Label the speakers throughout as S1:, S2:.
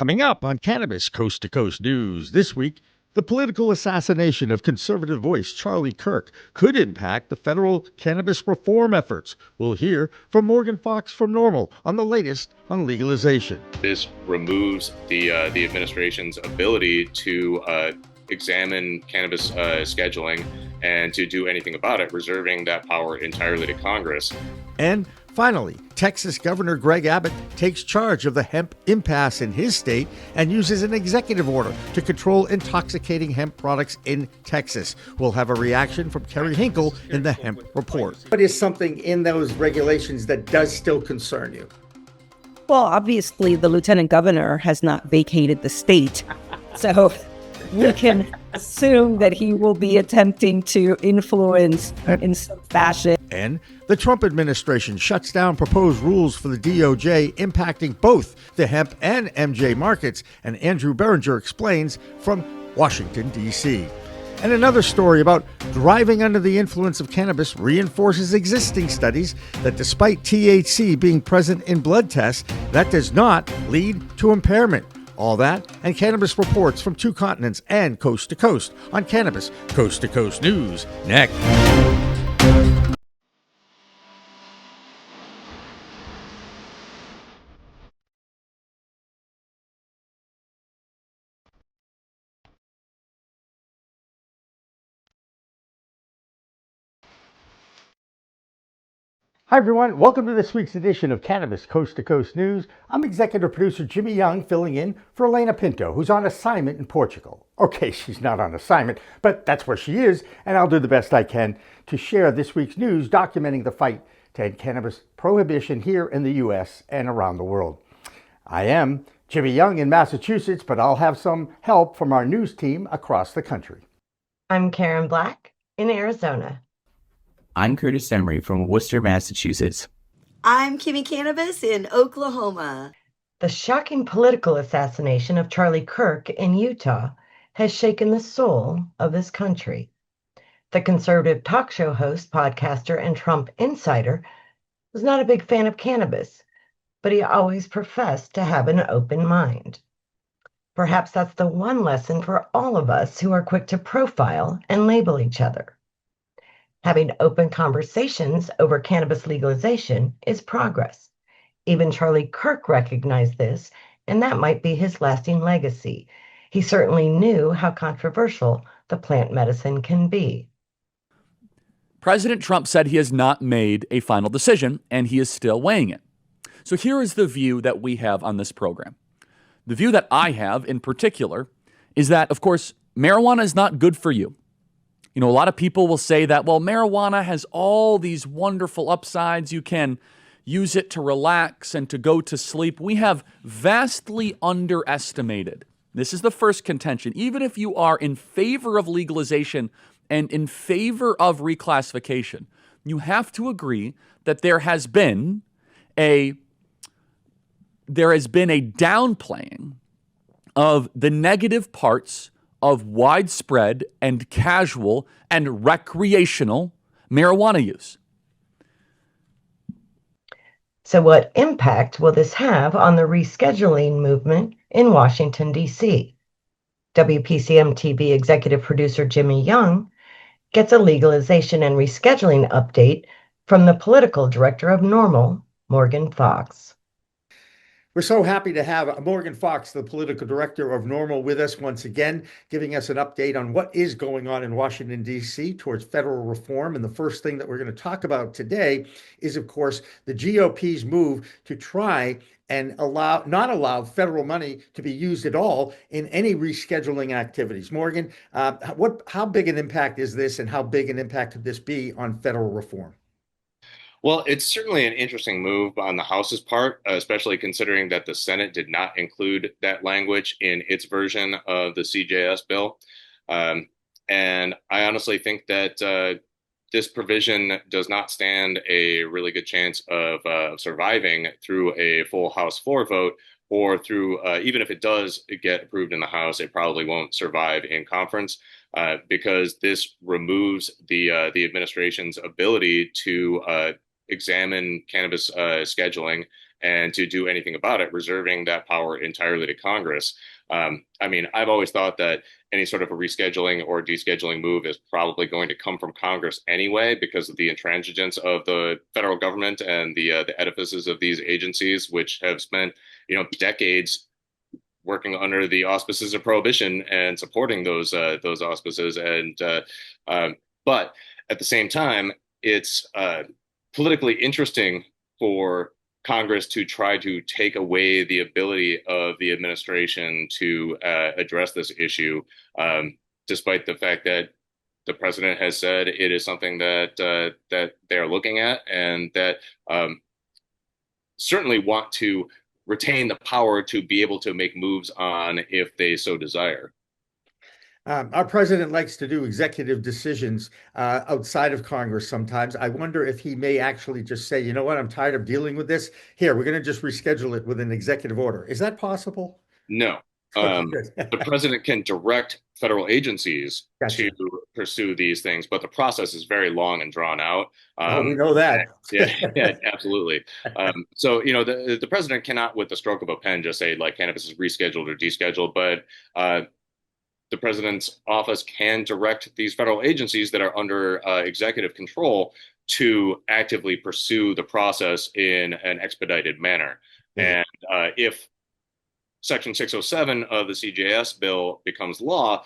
S1: Coming up on Cannabis Coast to Coast News this week, the political assassination of conservative voice Charlie Kirk could impact the federal cannabis reform efforts. We'll hear from Morgan Fox from NORML on the latest on legalization.
S2: This removes the administration's ability to examine cannabis scheduling and to do anything about it, reserving that power entirely to Congress.
S1: And finally, Texas Governor Greg Abbott takes charge of the hemp impasse in his state and uses an executive order to control intoxicating hemp products in Texas. We'll have a reaction from Kerry Hinkle in the Hemp Report.
S3: What is something in those regulations that does still concern you?
S4: Well, obviously, the lieutenant governor has not vacated the state. So we can assume that he will be attempting to influence in some fashion.
S1: And the Trump administration shuts down proposed rules for the DOJ impacting both the hemp and MJ markets. And Andrew Behringer explains from Washington, D.C. And another story about driving under the influence of cannabis reinforces existing studies that despite THC being present in blood tests, that does not lead to impairment. All that and cannabis reports from two continents and coast to coast on Cannabis Coast to Coast News next. Hi everyone, welcome to this week's edition of Cannabis Coast to Coast News. I'm executive producer Jimmy Young filling in for Elena Pinto, who's on assignment in Portugal. Okay, she's not on assignment, but that's where she is, and I'll do the best I can to share this week's news documenting the fight to end cannabis prohibition here in the U.S. and around the world. I am Jimmy Young in Massachusetts, but I'll have some help from our news team across the country.
S5: I'm Karen Black in Arizona.
S6: I'm Curtis Emery from Worcester, Massachusetts.
S7: I'm Kimmie Cannabis in Oklahoma.
S5: The shocking political assassination of Charlie Kirk in Utah has shaken the soul of this country. The conservative talk show host, podcaster, and Trump insider was not a big fan of cannabis, but he always professed to have an open mind. Perhaps that's the one lesson for all of us who are quick to profile and label each other. Having open conversations over cannabis legalization is progress. Even Charlie Kirk recognized this, and that might be his lasting legacy. He certainly knew how controversial the plant medicine can be.
S8: President Trump said he has not made a final decision, and he is still weighing it. So here is the view that we have on this program. The view that I have in particular is that, of course, marijuana is not good for you. You know, a lot of people will say that, well, marijuana has all these wonderful upsides. You can use it to relax and to go to sleep. We have vastly underestimated. This is the first contention. Even if you are in favor of legalization and in favor of reclassification, you have to agree that there has been a downplaying of the negative parts of widespread and casual and recreational marijuana use.
S5: So what impact will this have on the rescheduling movement in Washington, D.C.? WPCM-TV executive producer Jimmy Young gets a legalization and rescheduling update from the political director of NORML, Morgan Fox.
S3: We're so happy to have Morgan Fox, the political director of NORML, with us once again, giving us an update on what is going on in Washington, D.C. towards federal reform. And the first thing that we're going to talk about today is, of course, the GOP's move to try and not allow federal money to be used at all in any rescheduling activities. Morgan, how big an impact is this, and how big an impact could this be on federal reform?
S2: Well, it's certainly an interesting move on the House's part, especially considering that the Senate did not include that language in its version of the CJS bill. And I honestly think that this provision does not stand a really good chance of surviving through a full House floor vote, or through, even if it does get approved in the House, it probably won't survive in conference. Because this removes the administration's ability to examine cannabis scheduling and to do anything about it, reserving that power entirely to Congress. I mean, I've always thought that any sort of a rescheduling or descheduling move is probably going to come from Congress anyway, because of the intransigence of the federal government and the edifices of these agencies, which have spent, decades working under the auspices of prohibition and supporting those auspices. But at the same time, it's politically interesting for Congress to try to take away the ability of the administration to address this issue, despite the fact that the president has said it is something that they're looking at, and that certainly want to retain the power to be able to make moves on if they so desire.
S3: Our president likes to do executive decisions outside of Congress sometimes. I wonder if he may actually just say, you know what, I'm tired of dealing with this. Here, we're going to just reschedule it with an executive order. Is that possible?
S2: No. The president can direct federal agencies to pursue these things, but the process is very long and drawn out.
S3: We know that.
S2: Yeah, absolutely. So, the president cannot, with the stroke of a pen, just say like cannabis is rescheduled or descheduled, but the president's office can direct these federal agencies that are under executive control to actively pursue the process in an expedited manner. And if Section 607 of the CJS bill becomes law,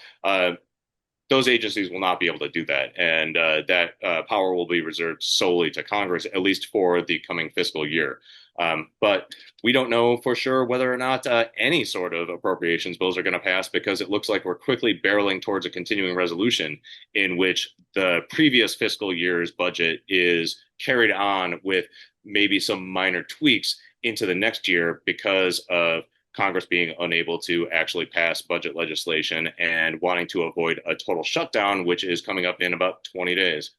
S2: those agencies will not be able to do that. And that power will be reserved solely to Congress, at least for the coming fiscal year. But we don't know for sure whether or not any sort of appropriations bills are going to pass, because it looks like we're quickly barreling towards a continuing resolution in which the previous fiscal year's budget is carried on with maybe some minor tweaks into the next year because of Congress being unable to actually pass budget legislation and wanting to avoid a total shutdown, which is coming up in about 20 days.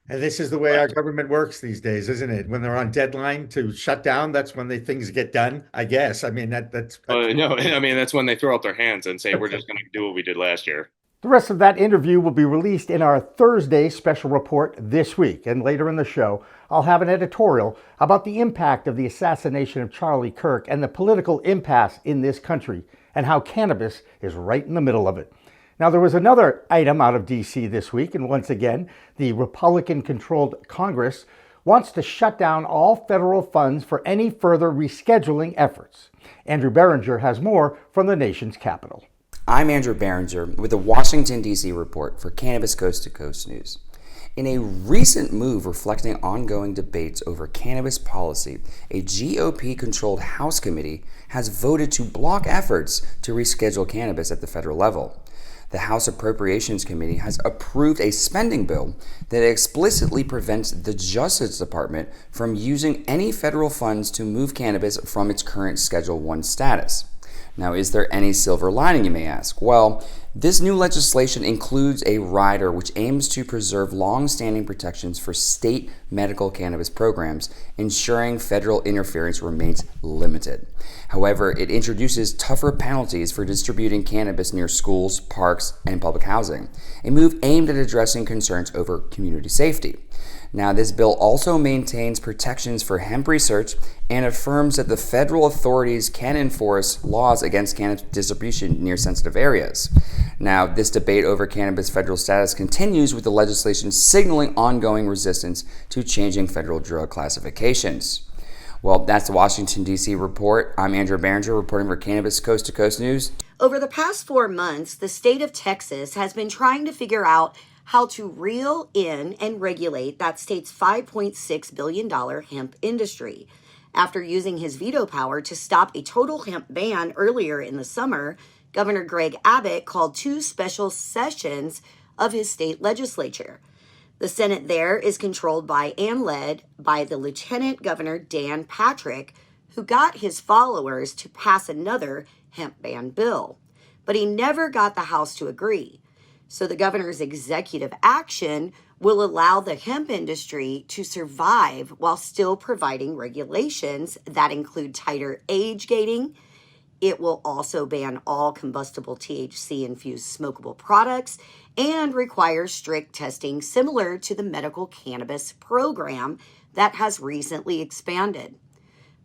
S3: And this is the way our government works these days, isn't it? When they're on deadline to shut down, that's when things get done, I guess. I mean, that's
S2: no, I mean, that's when they throw up their hands and say, we're just going to do what we did last year.
S1: The rest of that interview will be released in our Thursday special report this week. And later in the show, I'll have an editorial about the impact of the assassination of Charlie Kirk and the political impasse in this country, and how cannabis is right in the middle of it. Now, there was another item out of D.C. this week, and once again, the Republican-controlled Congress wants to shut down all federal funds for any further rescheduling efforts. Andrew Behringer has more from the nation's capital.
S9: I'm Andrew Behringer with the Washington, D.C. report for Cannabis Coast to Coast News. In a recent move reflecting ongoing debates over cannabis policy, a GOP-controlled House committee has voted to block efforts to reschedule cannabis at the federal level. The House Appropriations Committee has approved a spending bill that explicitly prevents the Justice Department from using any federal funds to move cannabis from its current Schedule I status. Now, is there any silver lining, you may ask? Well, this new legislation includes a rider which aims to preserve long-standing protections for state medical cannabis programs, ensuring federal interference remains limited. However, it introduces tougher penalties for distributing cannabis near schools, parks, and public housing, a move aimed at addressing concerns over community safety. Now, this bill also maintains protections for hemp research and affirms that the federal authorities can enforce laws against cannabis distribution near sensitive areas. Now, this debate over cannabis federal status continues, with the legislation signaling ongoing resistance to changing federal drug classifications. Well, that's the Washington, D.C. report. I'm Andrew Behringer reporting for Cannabis Coast to Coast News.
S7: Over the past 4 months, the state of Texas has been trying to figure out how to reel in and regulate that state's $5.6 billion hemp industry. After using his veto power to stop a total hemp ban earlier in the summer, Governor Greg Abbott called 2 special sessions of his state legislature. The Senate there is controlled by and led by the Lieutenant Governor Dan Patrick, who got his followers to pass another hemp ban bill. But he never got the House to agree. So the governor's executive action will allow the hemp industry to survive while still providing regulations that include tighter age gating. It will also ban all combustible THC-infused smokable products and require strict testing similar to the medical cannabis program that has recently expanded.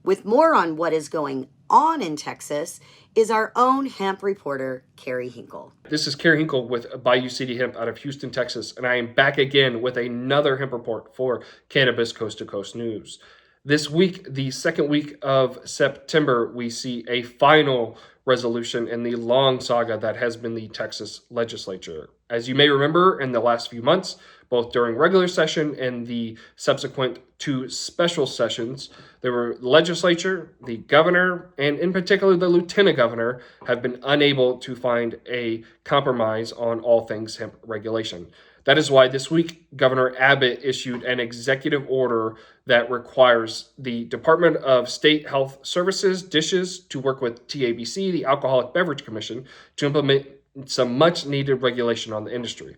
S7: With more on what is going on in Texas is our own hemp reporter, Kerry Hinkle.
S10: This is Kerry Hinkle with Bayou City Hemp out of Houston, Texas, and I am back again with another hemp report for Cannabis Coast to Coast News. This week, the second week of September, we see a final resolution in the long saga that has been the Texas legislature. As you may remember, in the last few months, both during regular session and the subsequent two special sessions, there were the legislature, the governor, and in particular the lieutenant governor have been unable to find a compromise on all things hemp regulation. That is why this week, Governor Abbott issued an executive order that requires the Department of State Health Services, DSHS, to work with TABC, the Alcoholic Beverage Commission, to implement some much needed regulation on the industry.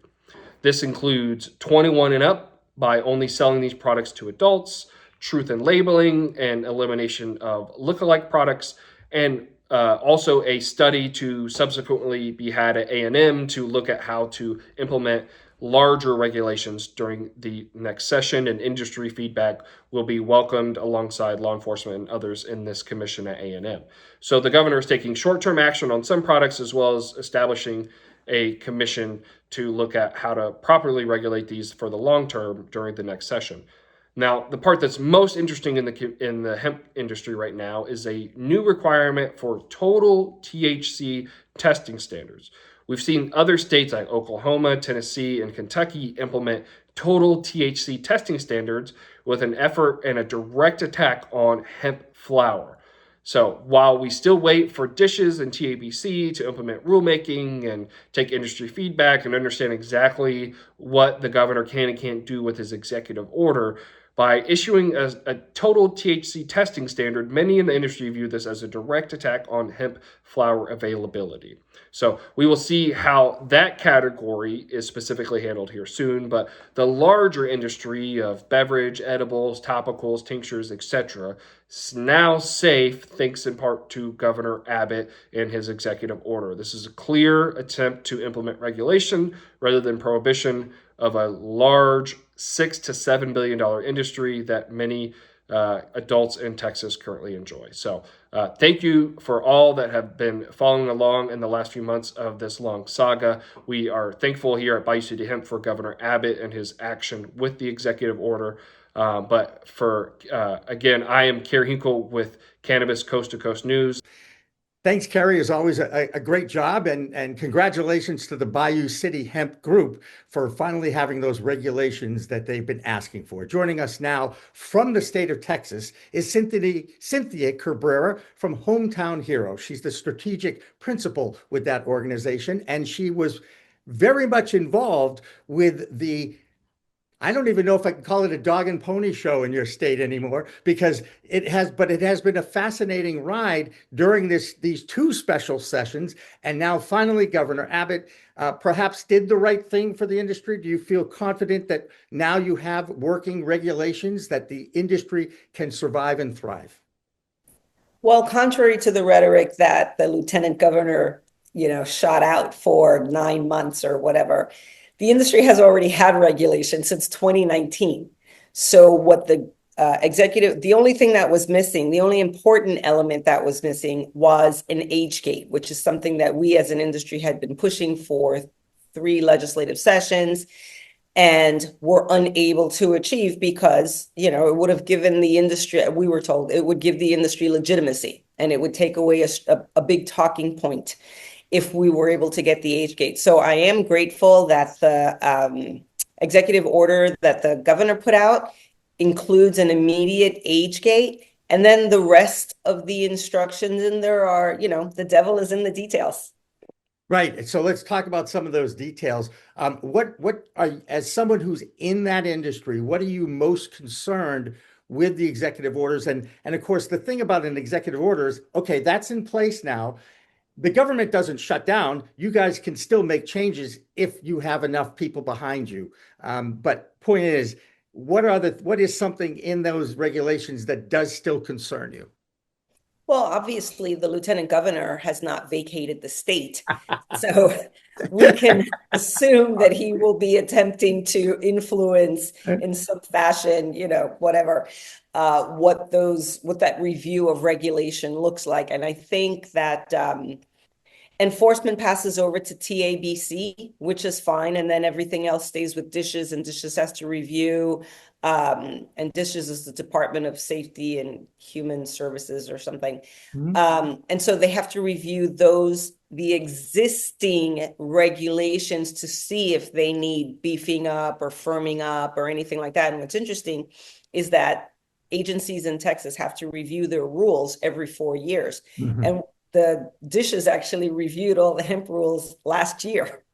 S10: This includes 21 and up by only selling these products to adults, truth in labeling, and elimination of lookalike products, and also a study to subsequently be had at A&M to look at how to implement larger regulations during the next session, and industry feedback will be welcomed alongside law enforcement and others in this commission at A&M. So the governor is taking short-term action on some products as well as establishing a commission to look at how to properly regulate these for the long term during the next session. Now, the part that's most interesting in the hemp industry right now is a new requirement for total THC testing standards. We've seen other states like Oklahoma, Tennessee, and Kentucky implement total THC testing standards with an effort and a direct attack on hemp flower. So while we still wait for DSHS and TABC to implement rulemaking and take industry feedback and understand exactly what the governor can and can't do with his executive order, by issuing a total THC testing standard, many in the industry view this as a direct attack on hemp flower availability. So we will see how that category is specifically handled here soon, but the larger industry of beverage, edibles, topicals, tinctures, etc. is now safe thanks in part to Governor Abbott and his executive order. This is a clear attempt to implement regulation rather than prohibition of a large $6 to $7 billion industry that many adults in Texas currently enjoy. So thank you for all that have been following along in the last few months of this long saga. We are thankful here at Bayou City Hemp for Governor Abbott and his action with the executive order. But for, again, I am Kerry Hinkle with Cannabis Coast to Coast News.
S3: Thanks, Kerry. As always, a great job, and congratulations to the Bayou City Hemp Group for finally having those regulations that they've been asking for. Joining us now from the state of Texas is Cynthia Cabrera from Hometown Hero. She's the strategic principal with that organization, and she was very much involved with the I don't even know if I can call it a dog and pony show in your state anymore, because it has been a fascinating ride during these two special sessions. And now finally, Governor Abbott perhaps did the right thing for the industry. Do you feel confident that now you have working regulations that the industry can survive and thrive?
S4: Well, contrary to the rhetoric that the lieutenant governor, shot out for 9 months or whatever, the industry has already had regulation since 2019. So what the the only thing that was missing, the only important element that was missing was an age gate, which is something that we as an industry had been pushing for 3 legislative sessions and were unable to achieve because, it would have given the industry, we were told, it would give the industry legitimacy and it would take away a big talking point if we were able to get the age gate. So I am grateful that the executive order that the governor put out includes an immediate age gate, and then the rest of the instructions, and there are, the devil is in the details.
S3: Right. So let's talk about some of those details. What are, as someone who's in that industry, what are you most concerned with the executive orders? And of course, the thing about an executive order is, okay, that's in place now. The government doesn't shut down. You guys can still make changes if you have enough people behind you. But point is, what is something in those regulations that does still concern you?
S4: Well, obviously, the lieutenant governor has not vacated the state. So we can assume that he will be attempting to influence in some fashion, whatever, what that review of regulation looks like. And I think that enforcement passes over to TABC, which is fine. And then everything else stays with Dishes, and Dishes has to review. And Dishes is the Department of Safety and Human Services or something. And so they have to review the existing regulations to see if they need beefing up or firming up or anything like that. And what's interesting is that agencies in Texas have to review their rules every 4 years. And the Dishes actually reviewed all the hemp rules last year.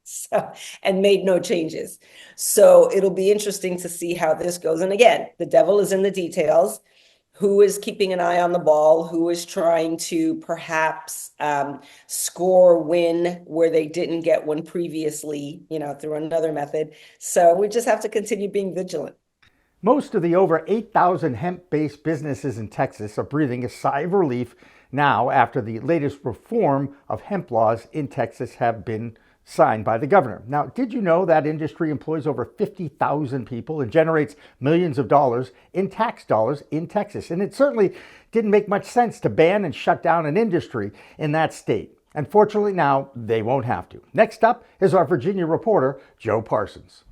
S4: And made no changes. So it'll be interesting to see how this goes. And again, the devil is in the details. Who is keeping an eye on the ball? Who is trying to perhaps win where they didn't get one previously, through another method. So we just have to continue being vigilant.
S1: Most of the over 8,000 hemp-based businesses in Texas are breathing a sigh of relief now after the latest reform of hemp laws in Texas have been signed by the governor. Now, did you know that industry employs over 50,000 people and generates millions of dollars in tax dollars in Texas? And it certainly didn't make much sense to ban and shut down an industry in that state. Unfortunately, now they won't have to. Next up is our Virginia reporter, Joe Parsons.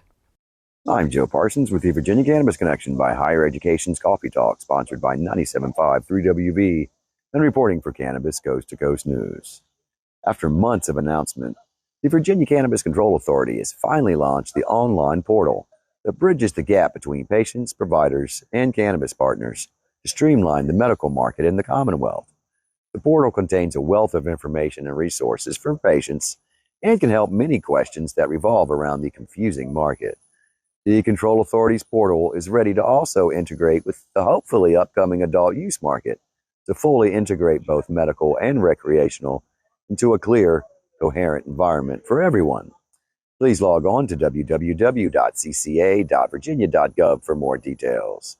S11: I'm Joe Parsons with the Virginia Cannabis Connection by Higher Education's Coffee Talk, sponsored by 97.5 3WV, and reporting for Cannabis Coast to Coast News. After months of announcement, the Virginia Cannabis Control Authority has finally launched the online portal that bridges the gap between patients, providers, and cannabis partners to streamline the medical market in the Commonwealth. The portal contains a wealth of information and resources for patients and can help many questions that revolve around the confusing market. The Control Authority's portal is ready to also integrate with the hopefully upcoming adult use market to fully integrate both medical and recreational into a clear, coherent environment for everyone. Please log on to www.cca.virginia.gov for more details.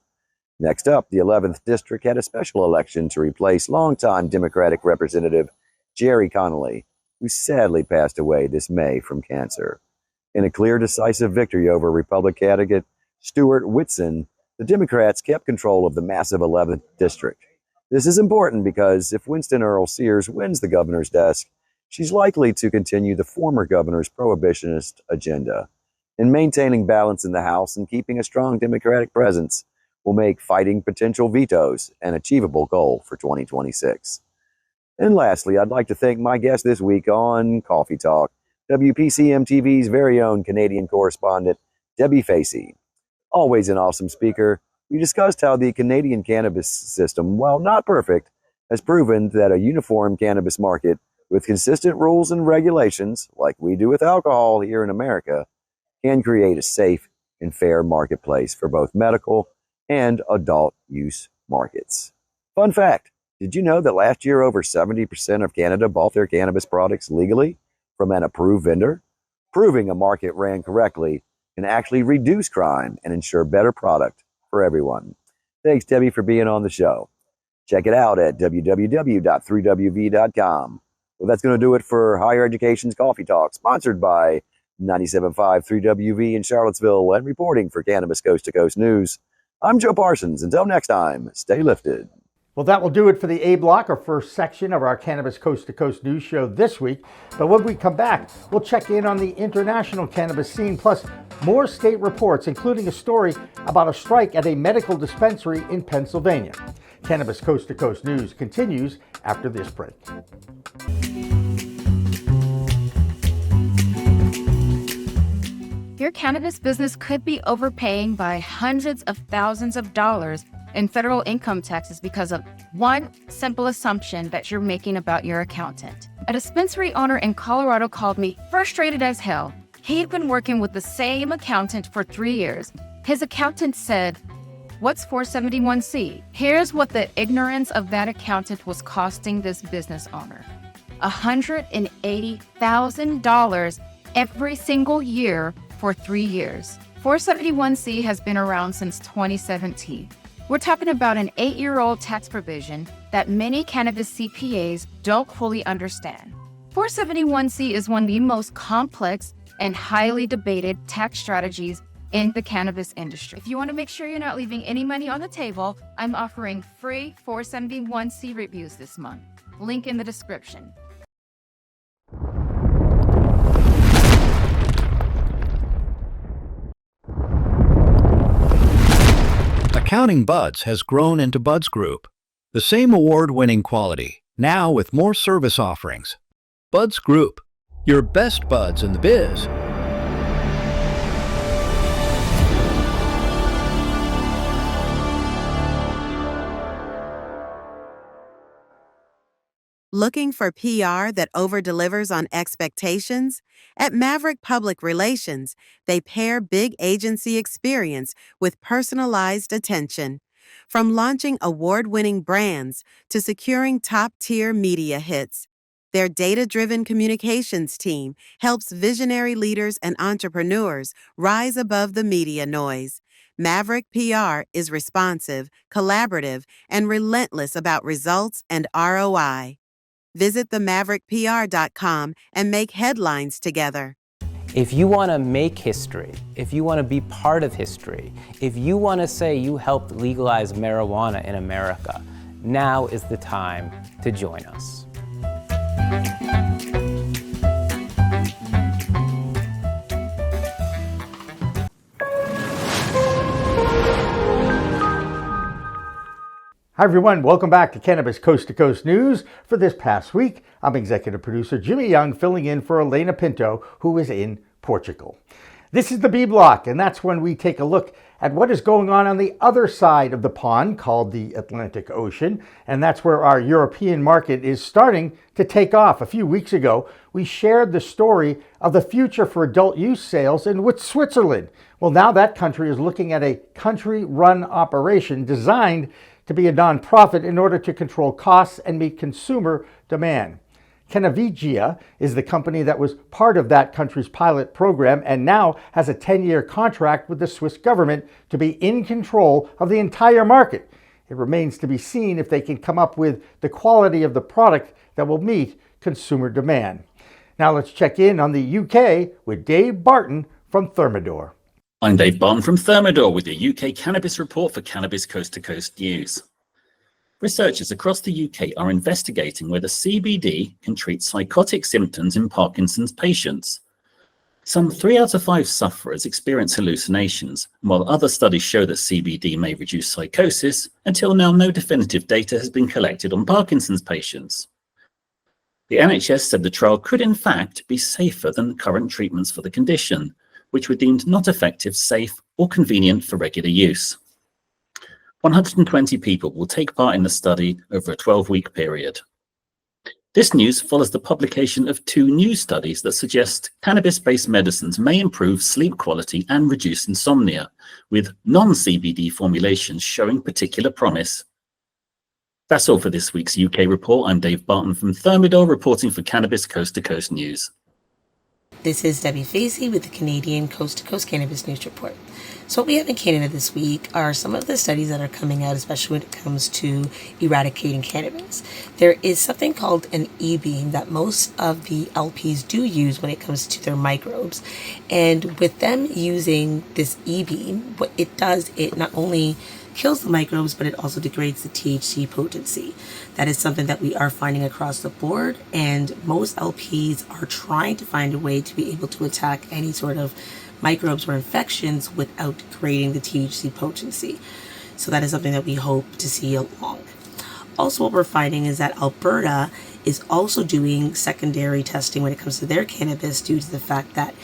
S11: Next up, the 11th District had a special election to replace longtime Democratic Representative Jerry Connolly, who sadly passed away this May from cancer. In a clear, decisive victory over Republican candidate Stuart Whitson, the Democrats kept control of the massive 11th District. This is important because if Winston Earl Sears wins the governor's desk, she's likely to continue the former governor's prohibitionist agenda. And maintaining balance in the House and keeping a strong Democratic presence will make fighting potential vetoes an achievable goal for 2026. And lastly, I'd like to thank my guest this week on Coffee Talk, WPCM-TV's very own Canadian correspondent, Dabi Facey. Always an awesome speaker, we discussed how the Canadian cannabis system, while not perfect, has proven that a uniform cannabis market with consistent rules and regulations, like we do with alcohol here in America, can create a safe and fair marketplace for both medical and adult use markets. Fun fact, did you know that last year over 70% of Canada bought their cannabis products legally from an approved vendor? Proving a market ran correctly can actually reduce crime and ensure better product for everyone. Thanks, Debbie, for being on the show. Check it out at www.3wv.com. Well, that's going to do it for Higher Education's Coffee Talk, sponsored by 97.5 3WV in Charlottesville and reporting for Cannabis Coast to Coast News. I'm Joe Parsons. Until next time, stay lifted.
S1: Well, that will do it for the A Block, our first section of our Cannabis Coast to Coast news show this week. But when we come back, we'll check in on the international cannabis scene, plus more state reports, including a story about a strike at a medical dispensary in Pennsylvania. Cannabis Coast to Coast news continues after this break.
S12: Your cannabis business could be overpaying by hundreds of thousands of dollars in federal income taxes because of one simple assumption that you're making about your accountant. A dispensary owner in Colorado called me frustrated as hell. He'd been working with the same accountant for 3 years. His accountant said, "What's 471C?" Here's what the ignorance of that accountant was costing this business owner. $180,000 every single year for 3 years. 471C has been around since 2017. We're talking about an 8-year-old tax provision that many cannabis CPAs don't fully understand. 471C is one of the most complex and highly debated tax strategies in the cannabis industry. If you want to make sure you're not leaving any money on the table, I'm offering free 471C reviews this month. Link in the description.
S13: Accounting Buds has grown into Buds Group, the same award-winning quality, now with more service offerings. Buds Group, your best buds in the biz.
S14: Looking for PR that over-delivers on expectations? At Maverick Public Relations, they pair big agency experience with personalized attention. From launching award-winning brands to securing top-tier media hits, their data-driven communications team helps visionary leaders and entrepreneurs rise above the media noise. Maverick PR is responsive, collaborative, and relentless about results and ROI. Visit themaverickpr.com and make headlines together.
S15: If you want to make history, if you want to be part of history, if you want to say you helped legalize marijuana in America, now is the time to join us.
S3: Hi, everyone. Welcome back to Cannabis Coast to Coast News. For this past week, I'm executive producer Jimmy Young, filling in for Elena Pinto, who is in Portugal. This is the B Block, and that's when we take a look at what is going on the other side of the pond, called the Atlantic Ocean, and that's where our European market is starting to take off. A few weeks ago, we shared the story of the future for adult use sales in Switzerland. Well, now that country is looking at a country-run operation designed to be a nonprofit in order to control costs and meet consumer demand. Cannavigia is the company that was part of that country's pilot program and now has a 10-year contract with the Swiss government to be in control of the entire market. It remains to be seen if they can come up with the quality of the product that will meet consumer demand. Now let's check in on the UK with Dave Barton from Thermador.
S16: I'm Dave Barton from Thermador with your UK Cannabis Report for Cannabis Coast to Coast News. Researchers across the UK are investigating whether CBD can treat psychotic symptoms in Parkinson's patients. Some 3 out of 5 sufferers experience hallucinations, while other studies show that CBD may reduce psychosis. Until now, no definitive data has been collected on Parkinson's patients. The NHS said the trial could in fact be safer than current treatments for the condition, which were deemed not effective, safe, or convenient for regular use. 120 people will take part in the study over a 12-week period. This news follows the publication of 2 new studies that suggest cannabis-based medicines may improve sleep quality and reduce insomnia, with non-CBD formulations showing particular promise. That's all for this week's UK report. I'm Dave Barton from Thermador, reporting for Cannabis Coast to Coast News.
S17: This is Dabi Facey with the Canadian Coast to Coast Cannabis News Report. So what we have in Canada this week are some of the studies that are coming out, especially when it comes to eradicating cannabis. There is something called an e-beam that most of the LPs do use when it comes to their microbes. And with them using this e-beam, what it does, it not only kills the microbes, but it also degrades the THC potency. That is something that we are finding across the board, and most LPs are trying to find a way to be able to attack any sort of microbes or infections without creating the THC potency. So that is something that we hope to see along. Also, what we're finding is that Alberta is also doing secondary testing when it comes to their cannabis due to the fact that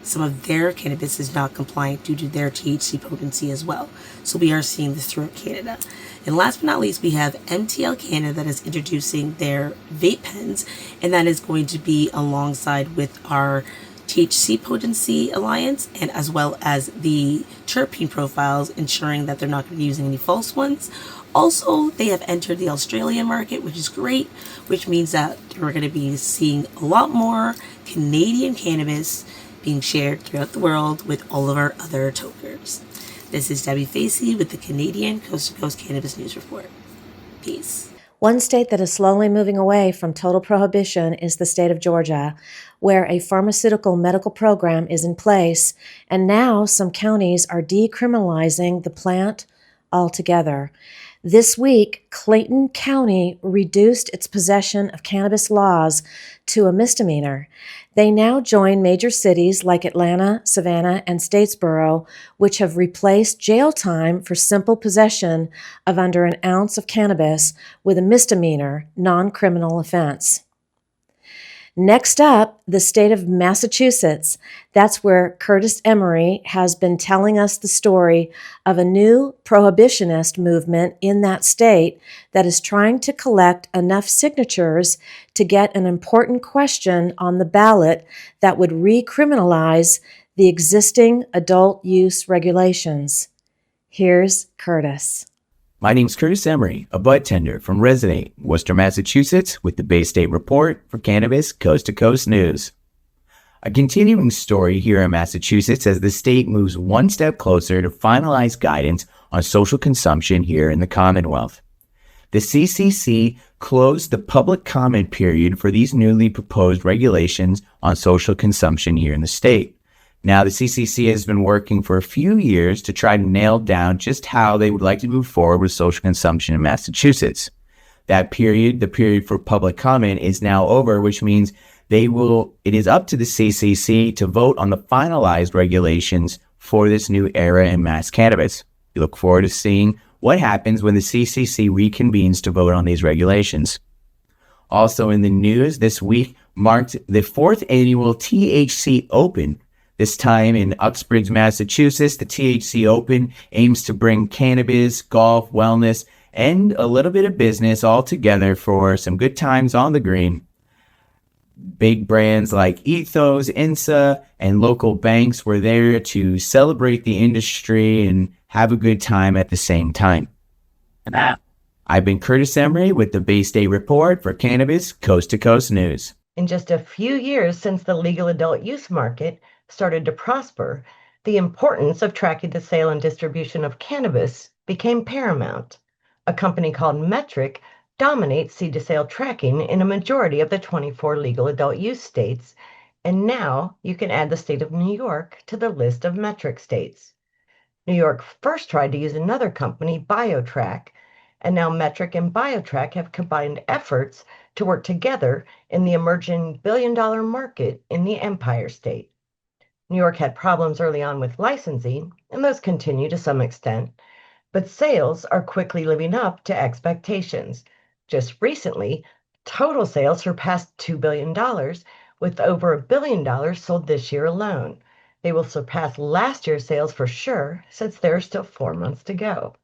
S17: some of their cannabis is not compliant due to their THC potency as well. So we are seeing this throughout Canada. And last but not least, we have MTL Canada that is introducing their vape pens, and that is going to be alongside with our THC potency alliance, and as well as the terpene profiles, ensuring that they're not going to be using any false ones. Also, they have entered the Australian market, which is great, which means that we're going to be seeing a lot more Canadian cannabis being shared throughout the world with all of our other tokers. This is Dabi Facey with the Canadian Coast to Coast Cannabis News Report. Peace.
S18: One state that is slowly moving away from total prohibition is the state of Georgia, where a pharmaceutical medical program is in place, and now some counties are decriminalizing the plant altogether. This week, Clayton County reduced its possession of cannabis laws to a misdemeanor. They now join major cities like Atlanta, Savannah, and Statesboro, which have replaced jail time for simple possession of under an ounce of cannabis with a misdemeanor, non-criminal offense. Next up, the state of Massachusetts. That's where Curtis Emery has been telling us the story of a new prohibitionist movement in that state that is trying to collect enough signatures to get an important question on the ballot that would recriminalize the existing adult use regulations. Here's Curtis.
S6: My name's Curtis Emery, a bud tender from Resonate, Worcester, Massachusetts, with the Bay State Report for Cannabis Coast to Coast News. A continuing story here in Massachusetts as the state moves one step closer to finalize guidance on social consumption here in the Commonwealth. The CCC closed the public comment period for these newly proposed regulations on social consumption here in the state. Now, the CCC has been working for a few years to try to nail down just how they would like to move forward with social consumption in Massachusetts. That period, the period for public comment, is now over, which means it is up to the CCC to vote on the finalized regulations for this new era in mass cannabis. We look forward to seeing what happens when the CCC reconvenes to vote on these regulations. Also in the news, this week marked the 4th annual THC Open. This time in Uxbridge, Massachusetts, the THC Open aims to bring cannabis, golf, wellness, and a little bit of business all together for some good times on the green. Big brands like Ethos, INSA, and local banks were there to celebrate the industry and have a good time at the same time. I've been Curtis Emery with the Bay State Report for Cannabis Coast to Coast News.
S5: In just a few years since the legal adult use market started to prosper, the importance of tracking the sale and distribution of cannabis became paramount. A company called Metrc dominates seed-to-sale tracking in a majority of the 24 legal adult use states, and now you can add the state of New York to the list of Metrc states. New York first tried to use another company, BioTrack, and now Metrc and BioTrack have combined efforts to work together in the emerging billion-dollar market in the Empire State. New York had problems early on with licensing, and those continue to some extent, but sales are quickly living up to expectations. Just recently, total sales surpassed $2 billion, with over $1 billion sold this year alone. They will surpass last year's sales for sure, since there are still 4 months to go.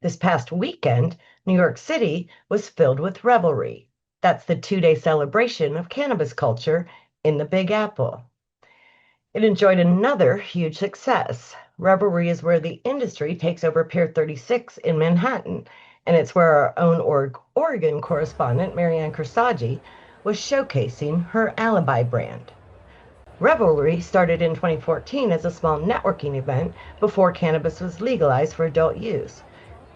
S5: This past weekend, New York City was filled with Revelry. That's the 2-day celebration of cannabis culture in the Big Apple. It enjoyed another huge success. Revelry is where the industry takes over Pier 36 in Manhattan, and it's where our own Oregon correspondent, Marianne Kersagi, was showcasing her Alibi brand. Revelry started in 2014 as a small networking event before cannabis was legalized for adult use.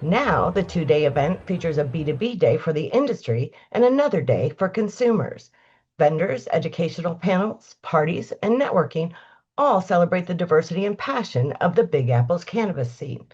S5: Now, the 2-day event features a B2B day for the industry and another day for consumers. Vendors, educational panels, parties, and networking all celebrate the diversity and passion of the Big Apple's cannabis scene.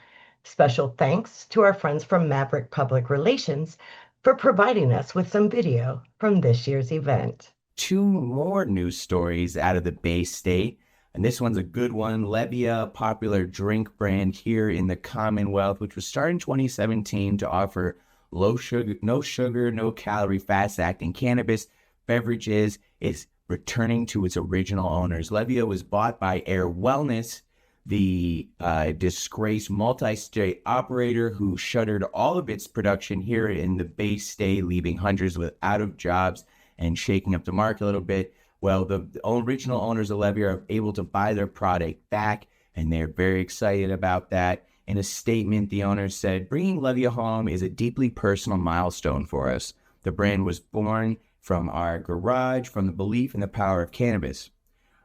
S5: Special thanks to our friends from Maverick Public Relations for providing us with some video from this year's event.
S6: 2 more news stories out of the Bay State, and this one's a good one. Levia, a popular drink brand here in the Commonwealth, which was started in 2017 to offer no sugar, no calorie, fast-acting cannabis beverages, is returning to its original owners. Levia was bought by Air Wellness, the disgraced multi-state operator who shuttered all of its production here in the Bay State, leaving hundreds out of jobs and shaking up the market a little bit. Well, the original owners of Levia are able to buy their product back, and they're very excited about that. In a statement, the owners said, "Bringing Levia home is a deeply personal milestone for us. The brand was born from our garage, from the belief in the power of cannabis."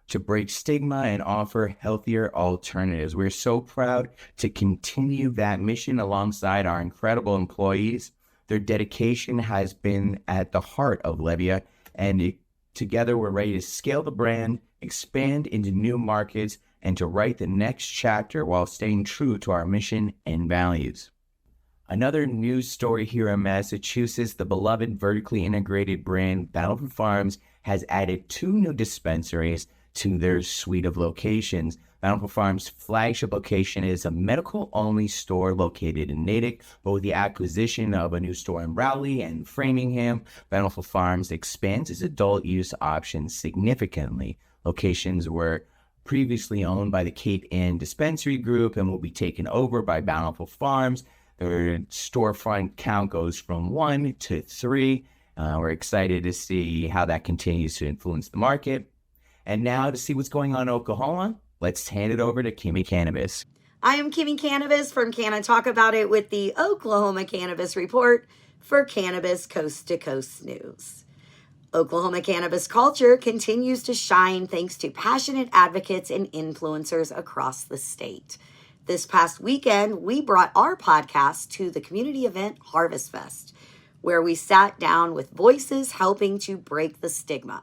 S6: to break stigma and offer healthier alternatives. We're so proud to continue that mission alongside our incredible employees. Their dedication has been at the heart of Levia, and together we're ready to scale the brand, expand into new markets, and to write the next chapter while staying true to our mission and values. Another news story here in Massachusetts, the beloved vertically integrated brand Bountiful Farms has added 2 new dispensaries to their suite of locations. Bountiful Farms' flagship location is a medical-only store located in Natick, but with the acquisition of a new store in Rowley and Framingham, Bountiful Farms expands its adult use options significantly. Locations were previously owned by the Cape Ann Dispensary Group and will be taken over by Bountiful Farms. Their storefront count goes from 1 to 3. We're excited to see how that continues to influence the market. And now to see what's going on in Oklahoma, let's hand it over to Kimmie Cannabis.
S7: I am Kimmie Cannabis from Can I Talk About It with the Oklahoma Cannabis Report for Cannabis Coast to Coast News. Oklahoma cannabis culture continues to shine thanks to passionate advocates and influencers across the state. This past weekend, we brought our podcast to the community event Harvest Fest, where we sat down with voices helping to break the stigma.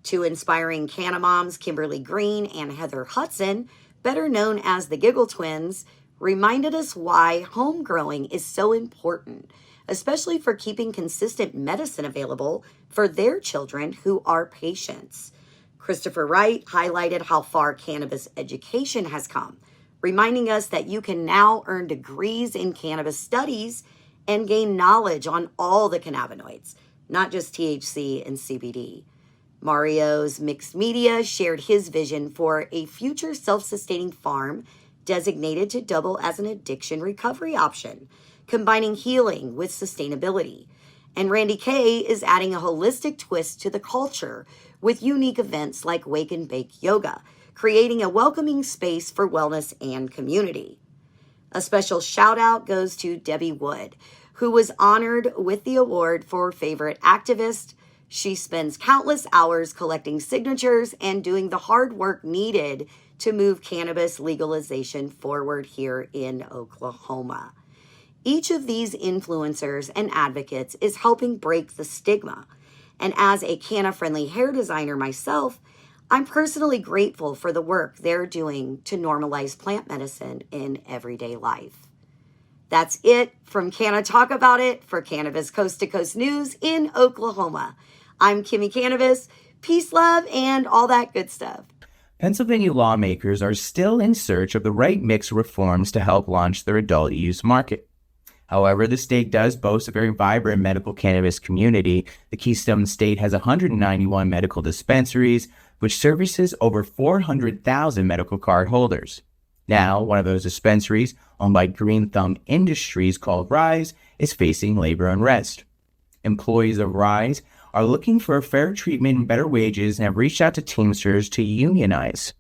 S7: 2 inspiring canna moms, Kimberly Green and Heather Hudson, better known as the Giggle Twins, reminded us why home growing is so important, especially for keeping consistent medicine available for their children who are patients. Christopher Wright highlighted how far cannabis education has come, reminding us that you can now earn degrees in cannabis studies and gain knowledge on all the cannabinoids, not just THC and CBD. Mario's Mixed Media shared his vision for a future self-sustaining farm designated to double as an addiction recovery option, combining healing with sustainability. And Randy Kay is adding a holistic twist to the culture with unique events like Wake and Bake Yoga, creating a welcoming space for wellness and community. A special shout out goes to Debbie Wood, who was honored with the award for Favorite Activist. She spends countless hours collecting signatures and doing the hard work needed to move cannabis legalization forward here in Oklahoma. Each of these influencers and advocates is helping break the stigma. And as a canna-friendly hair designer myself, I'm personally grateful for the work they're doing to normalize plant medicine in everyday life. That's it from Can I Talk About It for Cannabis Coast to Coast News in Oklahoma. I'm Kimmie Cannabis. Peace, love, and all that good stuff.
S6: Pennsylvania lawmakers are still in search of the right mix of reforms to help launch their adult use market. However, the state does boast a very vibrant medical cannabis community. The Keystone State has 191 medical dispensaries, which services over 400,000 medical card holders. Now, one of those dispensaries, owned by Green Thumb Industries called Rise, is facing labor unrest. Employees of Rise are looking for fair treatment and better wages and have reached out to Teamsters to unionize.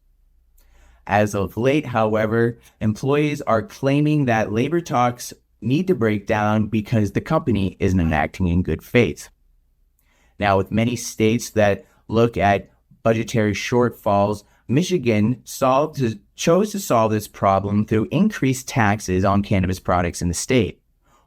S6: As of late, however, employees are claiming that labor talks need to break down because the company isn't acting in good faith. Now, with many states that look at budgetary shortfalls, Michigan chose to solve this problem through increased taxes on cannabis products in the state.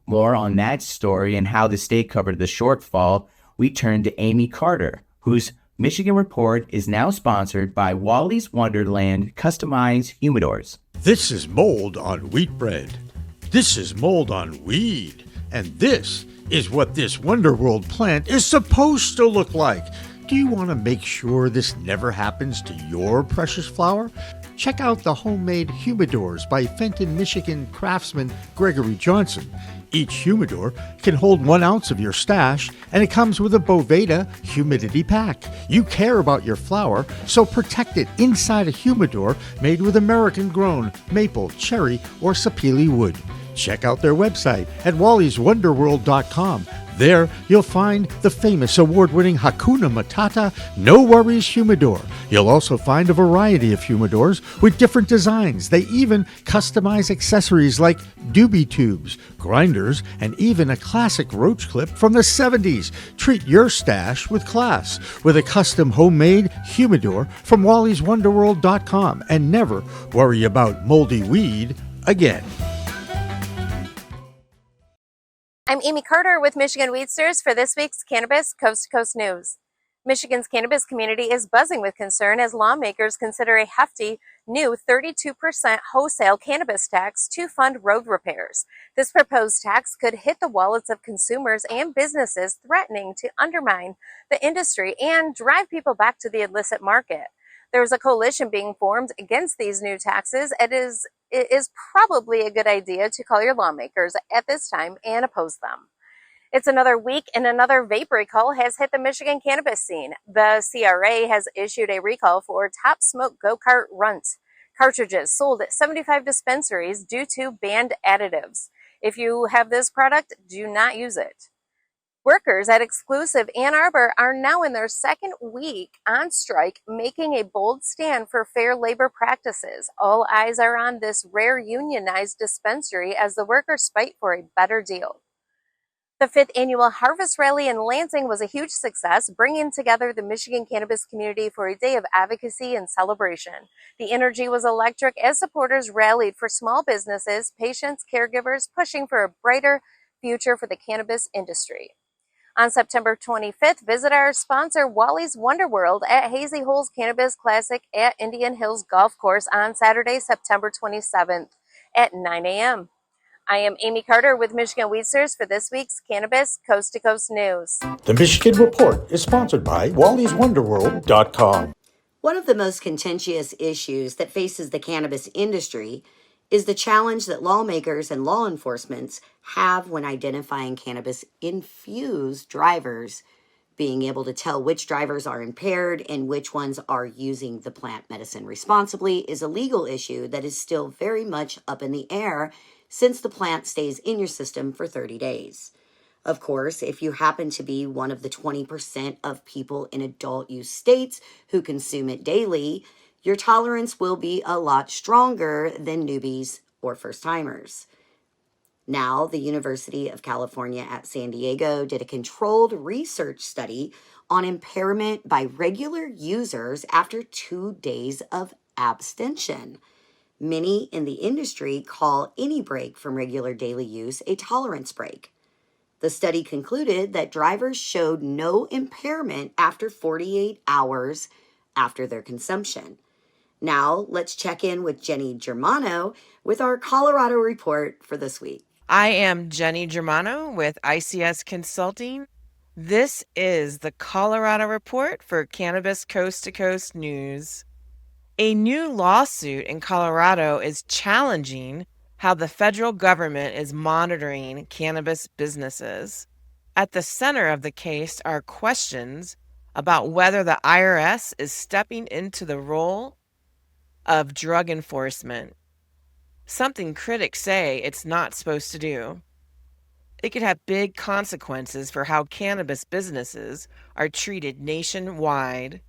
S6: More on that story and how the state covered the shortfall, we turn to Amy Carter, whose Michigan report is now sponsored by Wally's Wonderland Customized Humidors.
S1: This is mold on wheat bread. This is mold on weed. And this is what this Wonder World plant is supposed to look like. Do you want to make sure this never happens to your precious flower? Check out the homemade humidors by Fenton, Michigan craftsman Gregory Johnson. Each humidor can hold 1 ounce of your stash, and it comes with a Boveda humidity pack. You care about your flower, so protect it inside a humidor made with American-grown maple, cherry, or sapele wood. Check out their website at wallyswonderworld.com. There, you'll find the famous award-winning Hakuna Matata No Worries Humidor. You'll also find a variety of humidors with different designs. They even customize accessories like doobie tubes, grinders, and even a classic roach clip from the 70s. Treat your stash with class with a custom homemade humidor from Wally'sWonderworld.com and never worry about moldy weed again.
S19: I'm Amy Carter with Michigan Weedsters for this week's Cannabis Coast to Coast News. Michigan's cannabis community is buzzing with concern as lawmakers consider a hefty new 32% wholesale cannabis tax to fund road repairs. This proposed tax could hit the wallets of consumers and businesses, threatening to undermine the industry and drive people back to the illicit market. There is a coalition being formed against these new taxes. It is probably a good idea to call your lawmakers at this time and oppose them. It's another week and another vape recall has hit the Michigan cannabis scene. The CRA has issued a recall for Top Smoke Go-Kart Runt cartridges sold at 75 dispensaries due to banned additives. If you have this product, do not use it. Workers at Exclusive Ann Arbor are now in their second week on strike, making a bold stand for fair labor practices. All eyes are on this rare unionized dispensary as the workers fight for a better deal. The 5th annual Harvest Rally in Lansing was a huge success, bringing together the Michigan cannabis community for a day of advocacy and celebration. The energy was electric as supporters rallied for small businesses, patients, caregivers, pushing for a brighter future for the cannabis industry. On September 25th, visit our sponsor Wally's Wonder World at Hazy Holes Cannabis Classic at Indian Hills Golf Course on Saturday, September 27th at 9 a.m. I am Amy Carter with Michigan Weedsters for this week's Cannabis Coast to Coast News.
S1: The Michigan Report is sponsored by Wally'sWonderworld.com.
S7: One of the most contentious issues that faces the cannabis industry is the challenge that lawmakers and law enforcement have when identifying cannabis-infused drivers. Being able to tell which drivers are impaired and which ones are using the plant medicine responsibly is a legal issue that is still very much up in the air since the plant stays in your system for 30 days. Of course, if you happen to be one of the 20% of people in adult use states who consume it daily, your tolerance will be a lot stronger than newbies or first-timers. Now, the University of California at San Diego did a controlled research study on impairment by regular users after 2 days of abstention. Many in the industry call any break from regular daily use a tolerance break. The study concluded that drivers showed no impairment after 48 hours after their consumption. Now, let's check in with Jenny Germano with our Colorado report for this week.
S20: I am Jenny Germano with ICS Consulting. This is the Colorado report for Cannabis Coast to Coast News. A new lawsuit in Colorado is challenging how the federal government is monitoring cannabis businesses. At the center of the case are questions about whether the IRS is stepping into the role of drug enforcement, something critics say it's not supposed to do. It could have big consequences for how cannabis businesses are treated nationwide.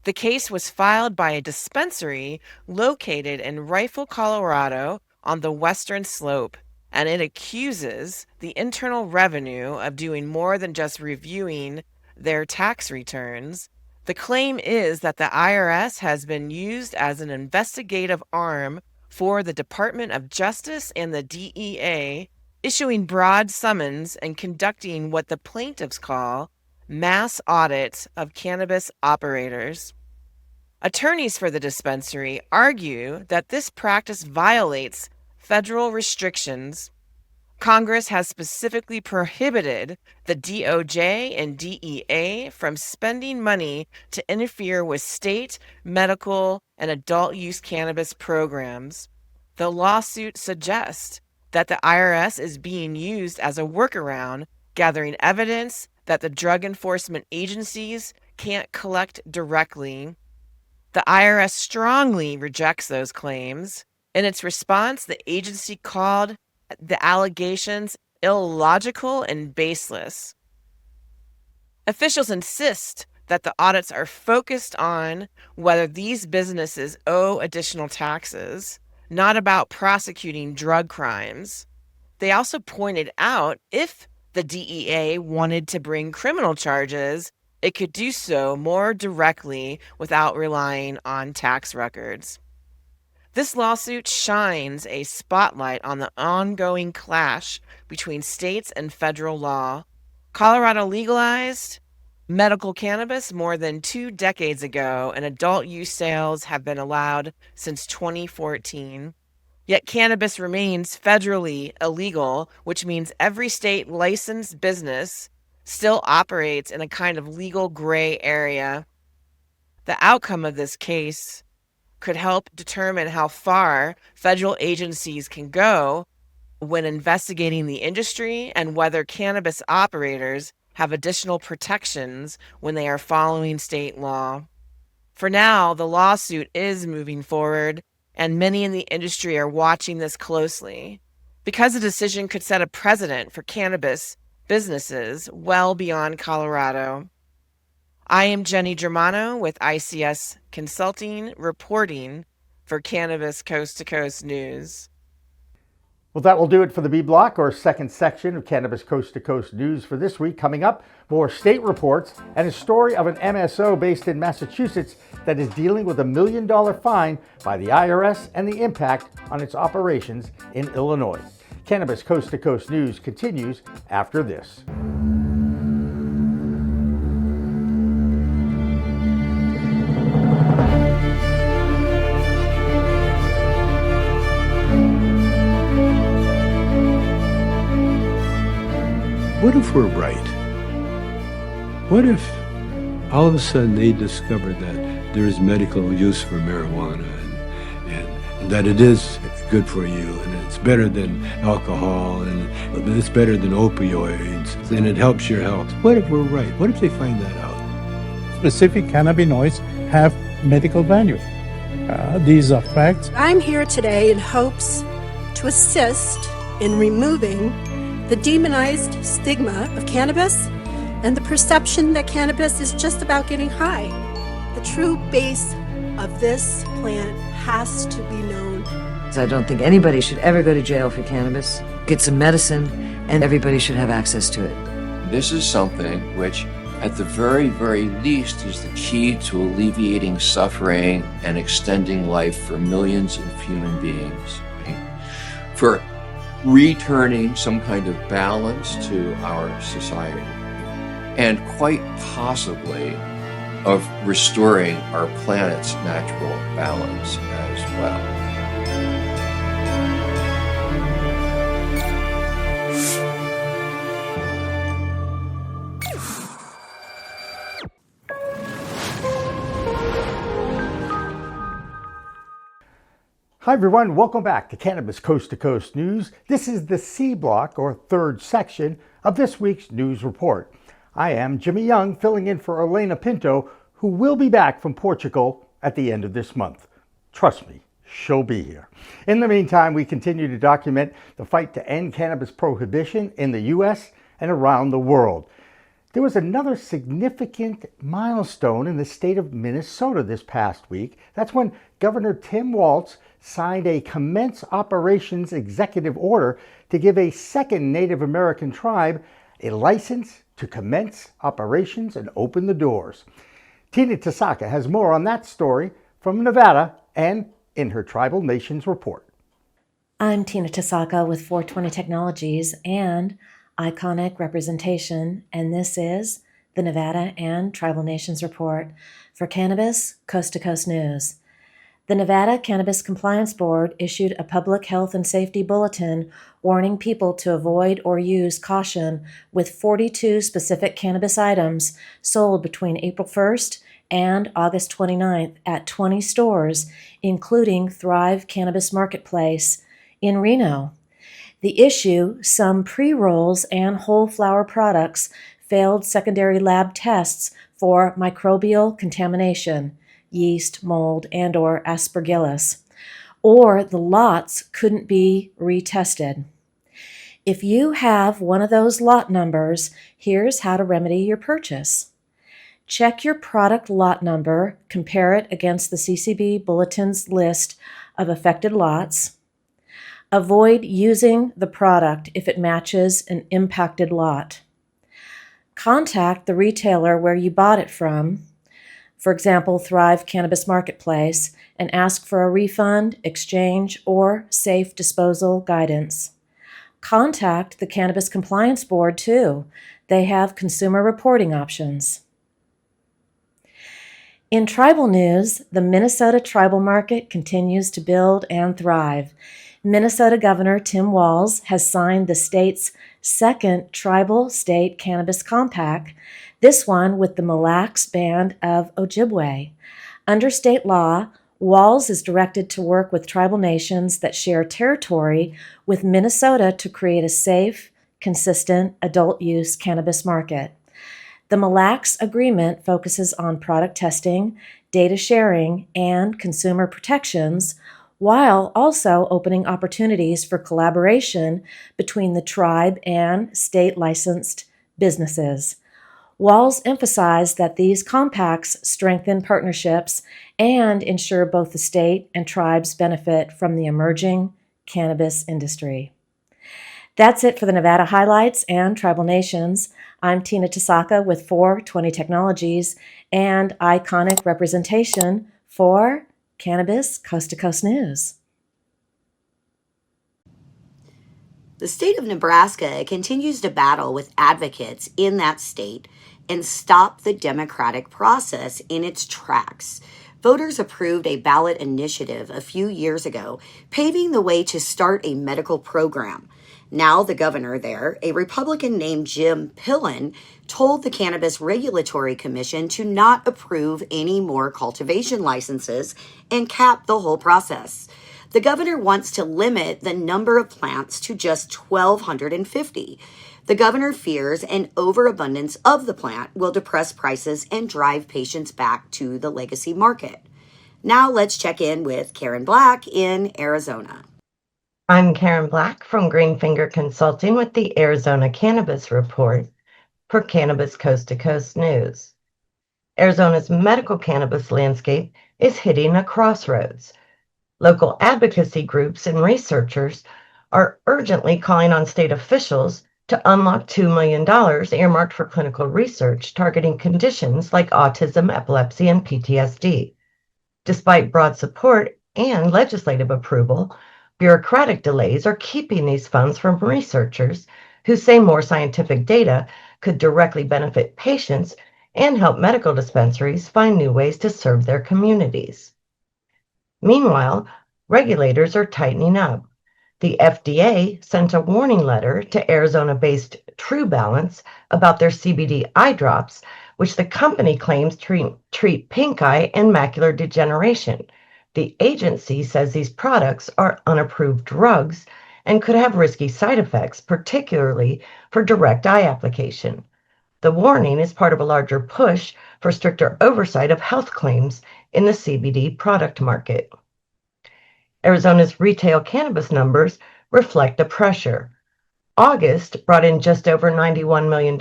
S20: The case was filed by a dispensary located in Rifle, Colorado, on the western slope, and it accuses the Internal Revenue of doing more than just reviewing their tax returns. The claim is that the IRS has been used as an investigative arm for the Department of Justice and the DEA, issuing broad summons and conducting what the plaintiffs call mass audits of cannabis operators. Attorneys for the dispensary argue that this practice violates federal restrictions. Congress has specifically prohibited the DOJ and DEA from spending money to interfere with state, medical, and adult use cannabis programs. The lawsuit suggests that the IRS is being used as a workaround, gathering evidence that the drug enforcement agencies can't collect directly. The IRS strongly rejects those claims. In its response, the agency called the allegations illogical and baseless. Officials insist that the audits are focused on whether these businesses owe additional taxes, not about prosecuting drug crimes. They also pointed out if the DEA wanted to bring criminal charges, it could do so more directly without relying on tax records. This lawsuit shines a spotlight on the ongoing clash between states and federal law. Colorado legalized medical cannabis more than 2 decades ago, and adult use sales have been allowed since 2014. Yet cannabis remains federally illegal, which means every state licensed business still operates in a kind of legal gray area. The outcome of this case could help determine how far federal agencies can go when investigating the industry and whether cannabis operators have additional protections when they are following state law. For now, the lawsuit is moving forward, and many in the industry are watching this closely, because the decision could set a precedent for cannabis businesses well beyond Colorado. I am Jenny Germano with ICS Consulting, reporting for Cannabis Coast to Coast News.
S3: Well, that will do it for the B block, or second section of Cannabis Coast to Coast News for this week. Coming up, more state reports and a story of an MSO based in Massachusetts that is dealing with $1 million fine by the IRS and the impact on its operations in Illinois. Cannabis Coast to Coast News continues after this.
S21: What if we're right? What if all of a sudden they discovered that there is medical use for marijuana and that it is good for you and it's better than alcohol and it's better than opioids and it helps your health? What if we're right? What if they find that out?
S22: Specific cannabinoids have medical value. These are facts.
S23: I'm here today in hopes to assist in removing the demonized stigma of cannabis and the perception that cannabis is just about getting high. The true base of this plant has to be known.
S24: I don't think anybody should ever go to jail for cannabis. Get some medicine, and everybody should have access to it.
S25: This is something which, at the very, very least, is the key to alleviating suffering and extending life for millions of human beings. Right? For returning some kind of balance to our society, and quite possibly of restoring our planet's natural balance as well.
S3: Hi everyone, welcome back to Cannabis Coast to Coast News. This is the C block, or third section, of this week's news report. I am Jimmy Young, filling in for Elena Pinto, who will be back from Portugal at the end of this month. Trust me, she'll be here. In the meantime, we continue to document the fight to end cannabis prohibition in the U.S. and around the world. There was another significant milestone in the state of Minnesota this past week. That's when Governor Tim Walz signed a Commence Operations Executive Order to give a second Native American tribe a license to commence operations and open the doors. Tina Tasaka has more on that story from Nevada and in her Tribal Nations report.
S18: I'm Tina Tasaka with 420 Technologies and Iconic Representation, and this is the Nevada and Tribal Nations report for Cannabis Coast to Coast News. The Nevada Cannabis Compliance Board issued a public health and safety bulletin warning people to avoid or use caution with 42 specific cannabis items sold between April 1st and August 29th at 20 stores, including Thrive Cannabis Marketplace in Reno. The issue, some pre-rolls and whole flower products failed secondary lab tests for microbial contamination, yeast, mold, and or aspergillus, or the lots couldn't be retested. If you have one of those lot numbers, here's how to remedy your purchase. Check your product lot number, compare it against the CCB Bulletin's list of affected lots. Avoid using the product if it matches an impacted lot. Contact the retailer where you bought it from, for example, Thrive Cannabis Marketplace, and ask for a refund, exchange, or safe disposal guidance. Contact the Cannabis Compliance Board too. They have consumer reporting options. In tribal news, the Minnesota tribal market continues to build and thrive. Minnesota Governor Tim Walz has signed the state's second tribal state cannabis compact, this one with the Mille Lacs Band of Ojibwe. Under state law, Walz is directed to work with tribal nations that share territory with Minnesota to create a safe, consistent adult use cannabis market. The Mille Lacs Agreement focuses on product testing, data sharing, and consumer protections, while also opening opportunities for collaboration between the tribe and state-licensed businesses. Walz emphasized that these compacts strengthen partnerships and ensure both the state and tribes benefit from the emerging cannabis industry. That's it for the Nevada highlights and tribal nations. I'm Tina Tasaka with 420 Technologies and iconic representation for Cannabis Coast to Coast News.
S7: The state of Nebraska continues to battle with advocates in that state and stop the democratic process in its tracks. Voters approved a ballot initiative a few years ago, paving the way to start a medical program. Now the governor there, a Republican named Jim Pillen, told the Cannabis Regulatory Commission to not approve any more cultivation licenses and cap the whole process. The governor wants to limit the number of plants to just 1,250. The governor fears an overabundance of the plant will depress prices and drive patients back to the legacy market. Now let's check in with Karen Black in Arizona.
S5: I'm Karen Black from Greenfinger Consulting with the Arizona Cannabis Report for Cannabis Coast to Coast News. Arizona's medical cannabis landscape is hitting a crossroads. Local advocacy groups and researchers are urgently calling on state officials to unlock $2 million earmarked for clinical research targeting conditions like autism, epilepsy, and PTSD. Despite broad support and legislative approval, bureaucratic delays are keeping these funds from researchers who say more scientific data could directly benefit patients and help medical dispensaries find new ways to serve their communities. Meanwhile, regulators are tightening up. The FDA sent a warning letter to Arizona-based True Balance about their CBD eye drops, which the company claims treat pink eye and macular degeneration. The agency says these products are unapproved drugs and could have risky side effects, particularly for direct eye application. The warning is part of a larger push for stricter oversight of health claims in the CBD product market. Arizona's retail cannabis numbers reflect the pressure. August brought in just over $91 million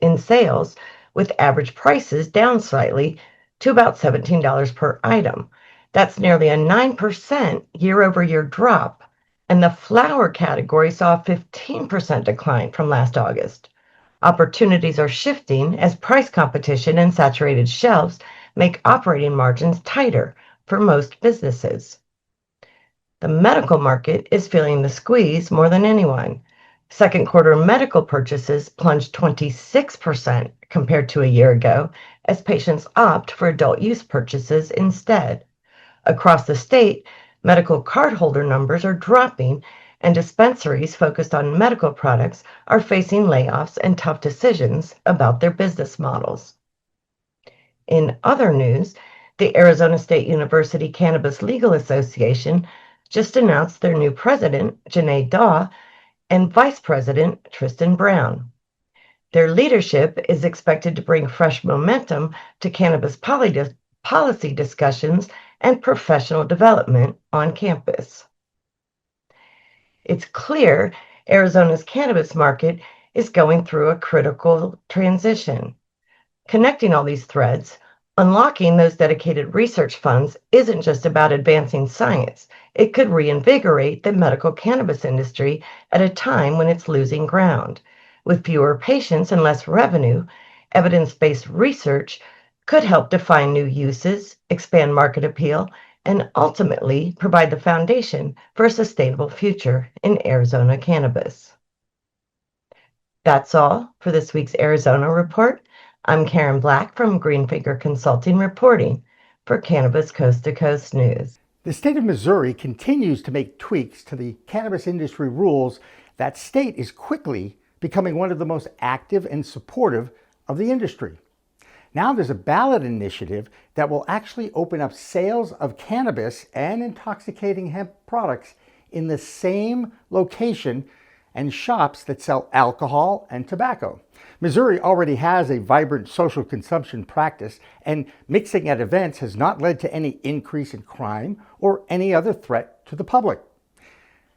S5: in sales, with average prices down slightly to about $17 per item. That's nearly a 9% year-over-year drop, and the flower category saw a 15% decline from last August. Opportunities are shifting as price competition and saturated shelves make operating margins tighter for most businesses. The medical market is feeling the squeeze more than anyone. Second quarter medical purchases plunged 26% compared to a year ago as patients opt for adult use purchases instead. Across the state, medical cardholder numbers are dropping, and dispensaries focused on medical products are facing layoffs and tough decisions about their business models. In other news, the Arizona State University Cannabis Legal Association just announced their new president, Janae Daw, and vice president, Tristan Brown. Their leadership is expected to bring fresh momentum to cannabis policy discussions and professional development on campus. It's clear Arizona's cannabis market is going through a critical transition. Connecting all these threads, unlocking those dedicated research funds isn't just about advancing science. It could reinvigorate the medical cannabis industry at a time when it's losing ground. With fewer patients and less revenue, evidence-based research could help define new uses, expand market appeal, and ultimately provide the foundation for a sustainable future in Arizona cannabis. That's all for this week's Arizona Report. I'm Karen Black from Greenfinger Consulting reporting for Cannabis Coast to Coast News.
S1: The state of Missouri continues to make tweaks to the cannabis industry rules. That state is quickly becoming one of the most active and supportive of the industry. Now there's a ballot initiative that will actually open up sales of cannabis and intoxicating hemp products in the same location and shops that sell alcohol and tobacco. Missouri already has a vibrant social consumption practice, and mixing at events has not led to any increase in crime or any other threat to the public.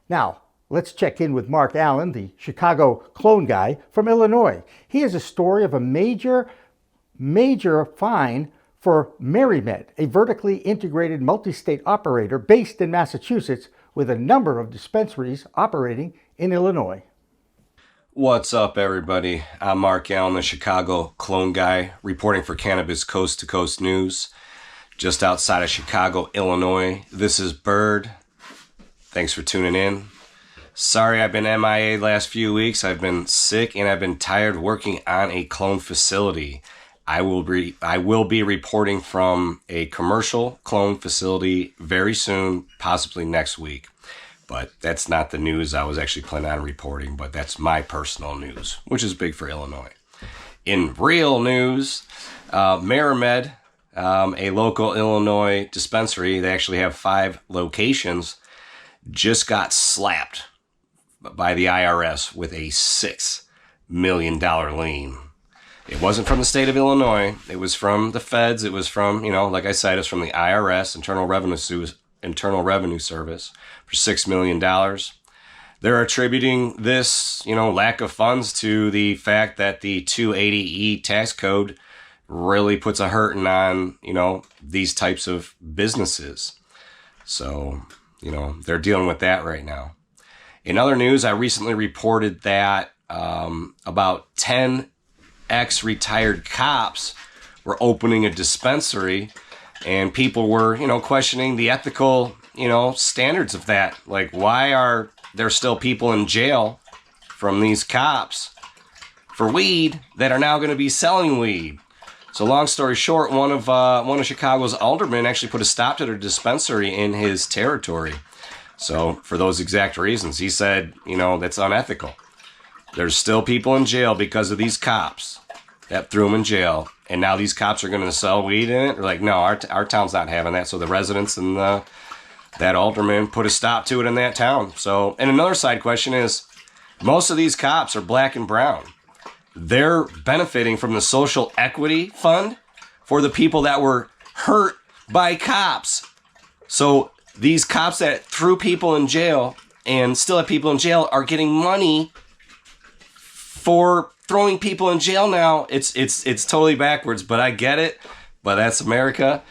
S1: Now, let's check in with Mark Allen, the Chicago clone guy from Illinois. He has a story of a major fine for Mari Med, a vertically integrated multi-state operator based in Massachusetts with a number of dispensaries operating in Illinois.
S2: What's up, everybody? I'm Mark Allen, the Chicago clone guy, reporting for Cannabis Coast to Coast News, just outside of Chicago, Illinois. This is Bird. Thanks for tuning in. Sorry I've been MIA last few weeks. I've been sick and I've been tired working on a clone facility. I will be reporting from a commercial clone facility very soon, possibly next week. But that's not the news I was actually planning on reporting, but that's my personal news, which is big for Illinois. In real news, Mari Med, a local Illinois dispensary, they actually have 5 locations, just got slapped by the IRS with a $6 million lien. It wasn't from the state of Illinois. It was from the feds. It was from, like I said, it's from the IRS, Internal Revenue Service, for $6 million. They're attributing this, lack of funds to the fact that the 280E tax code really puts a hurting on, these types of businesses. So, they're dealing with that right now. In other news, I recently reported that about 10 ex-retired cops were opening a dispensary, and people were, questioning the ethical, standards of that. Like, why are there still people in jail from these cops for weed that are now going to be selling weed? So long story short, one of Chicago's aldermen actually put a stop to their dispensary in his territory. So for those exact reasons, he said, that's unethical. There's still people in jail because of these cops that threw them in jail. And now these cops are going to sell weed in it? They're like, no, our town's not having that. So the residents and that alderman put a stop to it in that town. So, and another side question is, most of these cops are black and brown. They're benefiting from the social equity fund for the people that were hurt by cops. So these cops that threw people in jail and still have people in jail are getting money for throwing people in jail now. It's totally backwards, but I get it. But that's America.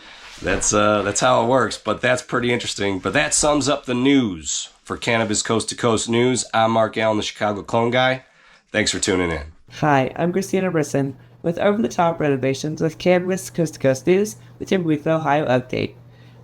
S2: That's how it works. But that's pretty interesting. But that sums up the news for Cannabis Coast to Coast News. I'm Mark Allen, the Chicago clone guy. Thanks for tuning in.
S4: Hi, I'm Christina Brisson with over-the-top renovations with Cannabis Coast to Coast News with your weekly Ohio update.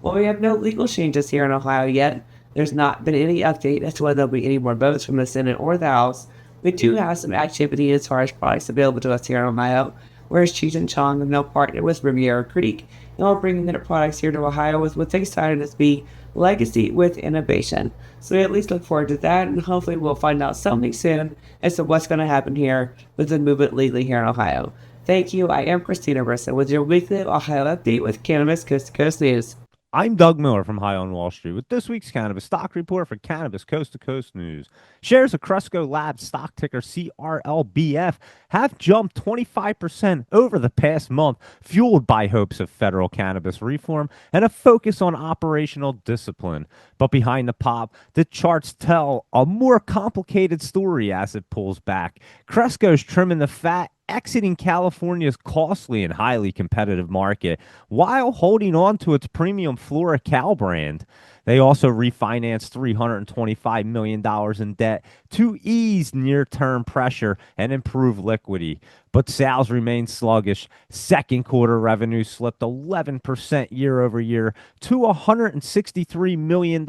S4: While we have no legal changes here in Ohio yet, there's not been any update as to whether there'll be any more votes from the Senate or the House. We do have some activity as far as products available to us here in Ohio, whereas Cheech and Chong have now partnered with Riviera Creek, and are bringing their products here to Ohio with what they decided to be legacy with innovation. So we at least look forward to that, and hopefully we'll find out something soon as to what's going to happen here with the movement legally here in Ohio. Thank you. I am Christina Brisson with your weekly Ohio update with Cannabis Coast to Coast News.
S8: I'm Doug Miller from High on Wall Street with this week's Cannabis Stock Report for Cannabis Coast to Coast News. Shares of Cresco Labs, stock ticker CRLBF, have jumped 25% over the past month, fueled by hopes of federal cannabis reform and a focus on operational discipline. But behind the pop, the charts tell a more complicated story as it pulls back. Cresco's trimming the fat, exiting California's costly and highly competitive market while holding on to its premium FloraCal brand. They also refinanced $325 million in debt to ease near-term pressure and improve liquidity. But sales remain sluggish. Second quarter revenue slipped 11% year over year to $163 million,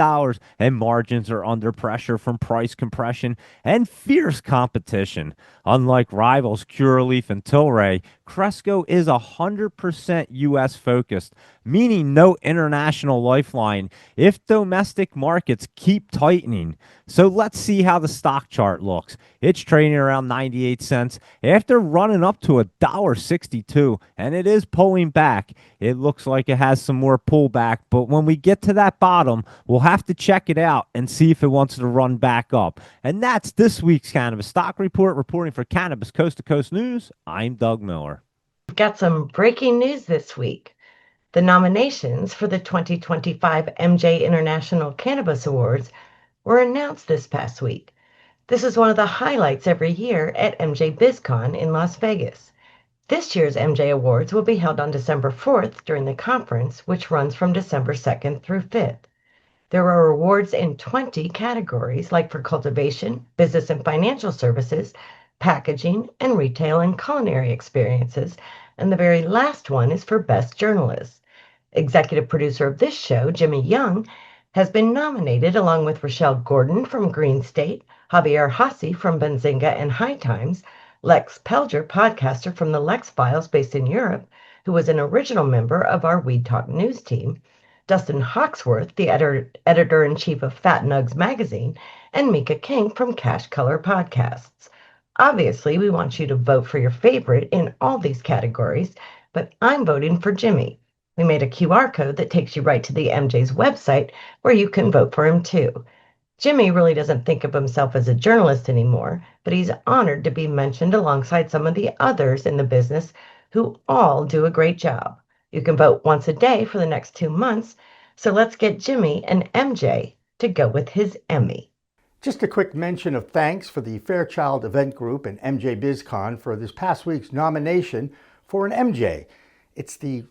S8: and margins are under pressure from price compression and fierce competition. Unlike rivals Curaleaf and Tilray, Cresco is 100% U.S. focused, meaning no international lifeline if domestic markets keep tightening. So let's see how the stock chart looks. It's trading around 98 cents after running up to $1.62, and it is pulling back. It looks like it has some more pullback, but when we get to that bottom, we'll have to check it out and see if it wants to run back up. And that's this week's Cannabis Stock Report. Reporting for Cannabis Coast to Coast News, I'm Doug Miller.
S5: We've got some breaking news this week. The nominations for the 2025 MJ International Cannabis Awards were announced this past week. This is one of the highlights every year at MJBiz Con in Las Vegas. This year's MJ Awards will be held on December 4th during the conference, which runs from December 2nd through 5th. There are awards in 20 categories, like for cultivation, business and financial services, packaging, and retail and culinary experiences, and the very last one is for Best Journalist. Executive producer of this show, Jimmy Young, has been nominated along with Rochelle Gordon from Green State, Javier Hassi from Benzinga and High Times, Lex Pelger, podcaster from the Lex Files based in Europe, who was an original member of our Weed Talk news team, Dustin Hawksworth, the editor-in-chief of Fat Nugs magazine, and Mika King from Cash Color Podcasts. Obviously, we want you to vote for your favorite in all these categories, but I'm voting for Jimmy. We made a QR code that takes you right to the MJ's website where you can vote for him too. Jimmy really doesn't think of himself as a journalist anymore, but he's honored to be mentioned alongside some of the others in the business who all do a great job. You can vote once a day for the next 2 months, so let's get Jimmy an MJ to go with his Emmy.
S3: Just a quick mention of thanks for the Fairchild Event Group and MJBiz Con for this past week's nomination for an MJ. It's the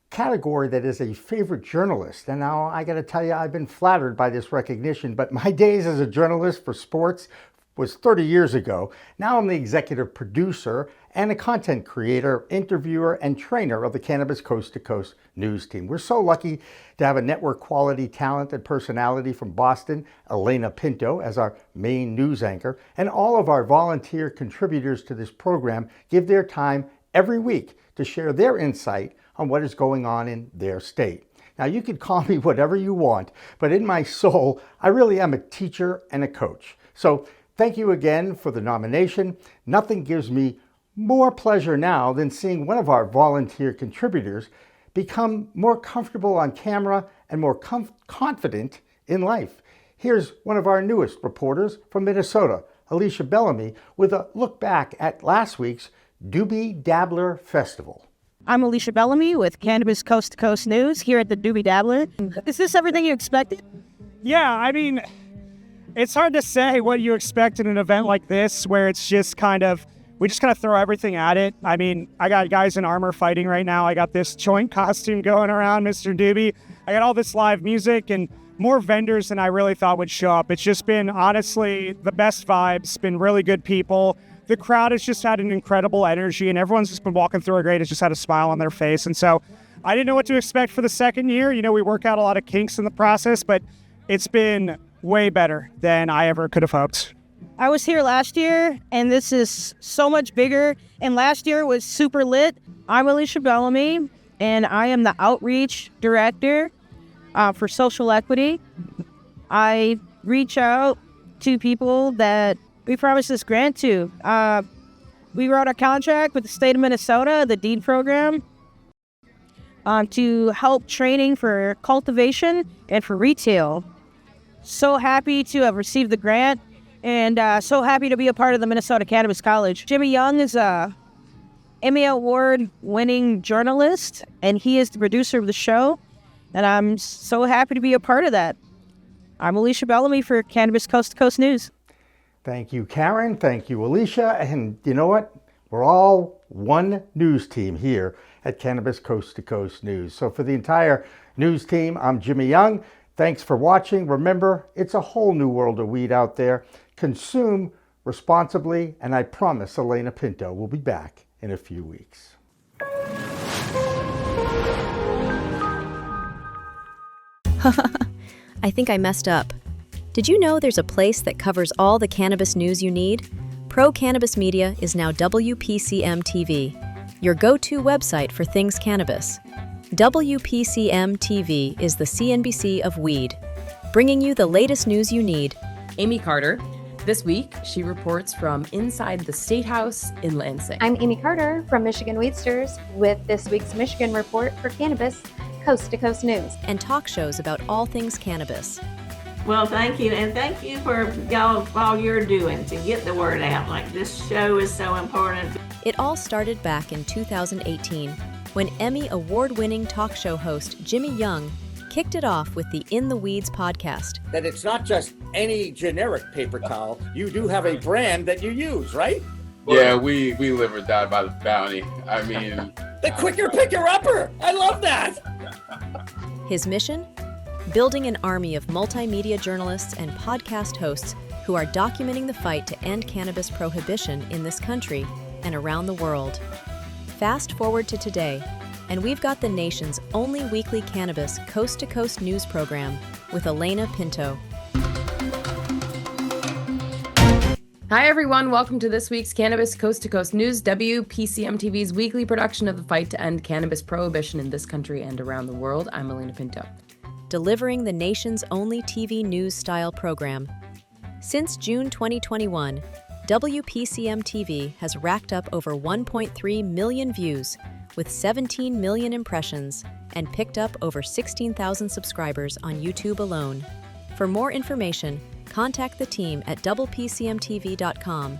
S3: category that is a favorite journalist. And now I got to tell you, I've been flattered by this recognition, but my days as a journalist for sports was 30 years ago. Now I'm the executive producer and a content creator, interviewer, and trainer of the Cannabis Coast to Coast news team. We're so lucky to have a network quality talent and personality from Boston, Elena Pinto, as our main news anchor, and all of our volunteer contributors to this program give their time every week to share their insight on what is going on in their state. Now, you can call me whatever you want, but in my soul, I really am a teacher and a coach. So thank you again for the nomination. Nothing gives me more pleasure now than seeing one of our volunteer contributors become more comfortable on camera and more confident in life. Here's one of our newest reporters from Minnesota, Alicia Bellamy, with a look back at last week's Doobie Dabbler Festival.
S9: I'm Alicia Bellamy with Cannabis Coast to Coast News here at the Doobie Dabbler. Is this everything you expected?
S10: Yeah, I mean, it's hard to say what you expect in an event like this where it's just we just kind of throw everything at it. I mean, I got guys in armor fighting right now. I got this joint costume going around, Mr. Doobie. I got all this live music and more vendors than I really thought would show up. It's just been, honestly, the best vibes, been really good people. The crowd has just had an incredible energy, and everyone's just been walking through a great, has just had a smile on their face. And so I didn't know what to expect for the second year. You know, we work out a lot of kinks in the process, but it's been way better than I ever could have hoped.
S9: I was here last year, and this is so much bigger, and last year was super lit. I'm Alicia Bellamy, and I am the Outreach Director for Social Equity. I reach out to people that we promised this grant to. We wrote a contract with the state of Minnesota, the DEED program. to help training for cultivation and for retail. So happy to have received the grant, and so happy to be a part of the Minnesota Cannabis College. Jimmy Young is a Emmy Award-winning journalist, and he is the producer of the show, and I'm so happy to be a part of that. I'm Alicia Bellamy for Cannabis Coast to Coast News.
S3: Thank you, Karen. Thank you, Alicia. And you know what? We're all one news team here at Cannabis Coast to Coast News. So for the entire news team, I'm Jimmy Young. Thanks for watching. Remember, it's a whole new world of weed out there. Consume responsibly, and I promise Elena Pinto will be back in a few weeks.
S11: I think I messed up. Did you know there's a place that covers all the cannabis news you need? Pro Cannabis Media is now WPCM-TV, your go-to website for things cannabis. WPCM-TV is the CNBC of weed, bringing you the latest news you need.
S12: Amy Carter. This week, she reports from inside the State House in Lansing.
S13: I'm Amy Carter from Michigan Weedsters with this week's Michigan Report for Cannabis Coast to Coast News.
S11: And talk shows about all things cannabis.
S14: Well, thank you, and thank you for all you're doing to get the word out. Like, this show is so important.
S11: It all started back in 2018 when Emmy award-winning talk show host Jimmy Young kicked it off with the In the Weeds podcast.
S15: That it's not just any generic paper towel. You do have a brand that you use, right?
S26: Yeah, we live or die by the bounty. I mean...
S15: The quicker picker-upper! I love that!
S11: His mission? Building an army of multimedia journalists and podcast hosts who are documenting the fight to end cannabis prohibition in this country and around the world. Fast forward to today, and we've got the nation's only weekly cannabis coast-to-coast news program with Elena Pinto.
S12: Hi, everyone. Welcome to this week's Cannabis Coast to Coast News, WPCM-TV's weekly production of the fight to end cannabis prohibition in this country and around the world. I'm Elena Pinto.
S11: Delivering the nation's only TV news-style program. Since June 2021, WPCM-TV has racked up over 1.3 million views with 17 million impressions and picked up over 16,000 subscribers on YouTube alone. For more information, contact the team at WPCMTV.com